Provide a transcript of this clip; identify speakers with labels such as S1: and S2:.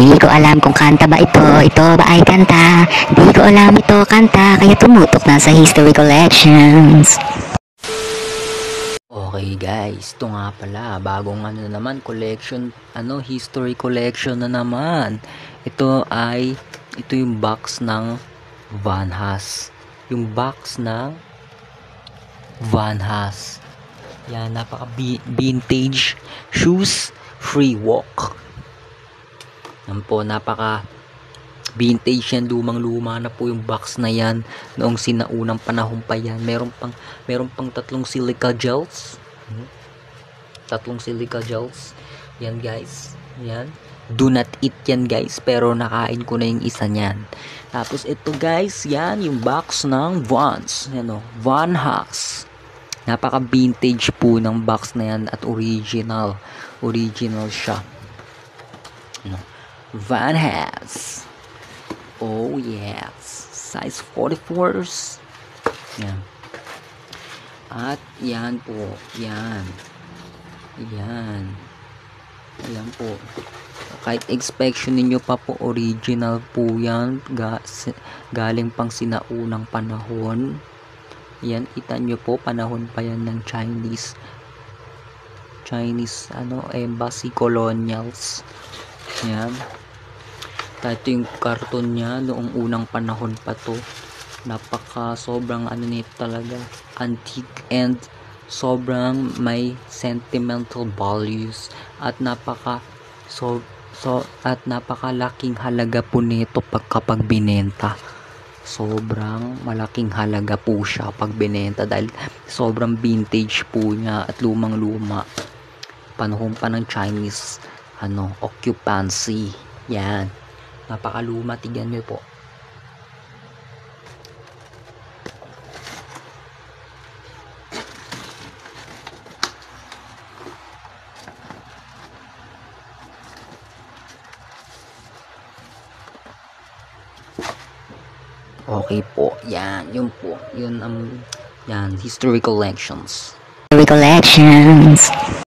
S1: Di ko alam kung kanta ba ito ba ay kanta. Di ko alam ito kanta, kaya tumutok na sa history collections.
S2: Okay guys, ito nga pala, bagong ano na naman, collection, history collection na naman. Ito yung box ng Van Haas. Yung box ng Van Haas. Yan, vintage shoes, free walk. Yan po, vintage yan, lumang-luma na po yung box na yan. Noong sinaunang panahon pa yan. Meron pang tatlong silica gels. Yan guys. Yan. Do not eat yan guys. Pero nakain ko na yung isa niyan. Tapos ito guys, yan yung box ng Vans. Yan o, Van Haas. Napaka vintage po ng box na yan at original siya. Van Haas. Oh yes, size 44s. Yan. At yan po, yan po. Kahit inspection ninyo pa po, original po yan, galing pang sinaunang panahon. Yan, kita nyo po, panahon pa yan ng Chinese embassy colonials. Yan. Ito yung karton niya noong unang panahon pa to. Sobrang nito talaga, antique, and sobrang may sentimental values at napakalaking halaga po nito kapag binenta. Sobrang malaking halaga po siya pag binenta dahil sobrang vintage po niya at lumang-luma. Panahon pa ng Chinese occupancy. Yan. Napakaluma, tignan nyo po. Okay po, yan, yun po. Yan, history collections.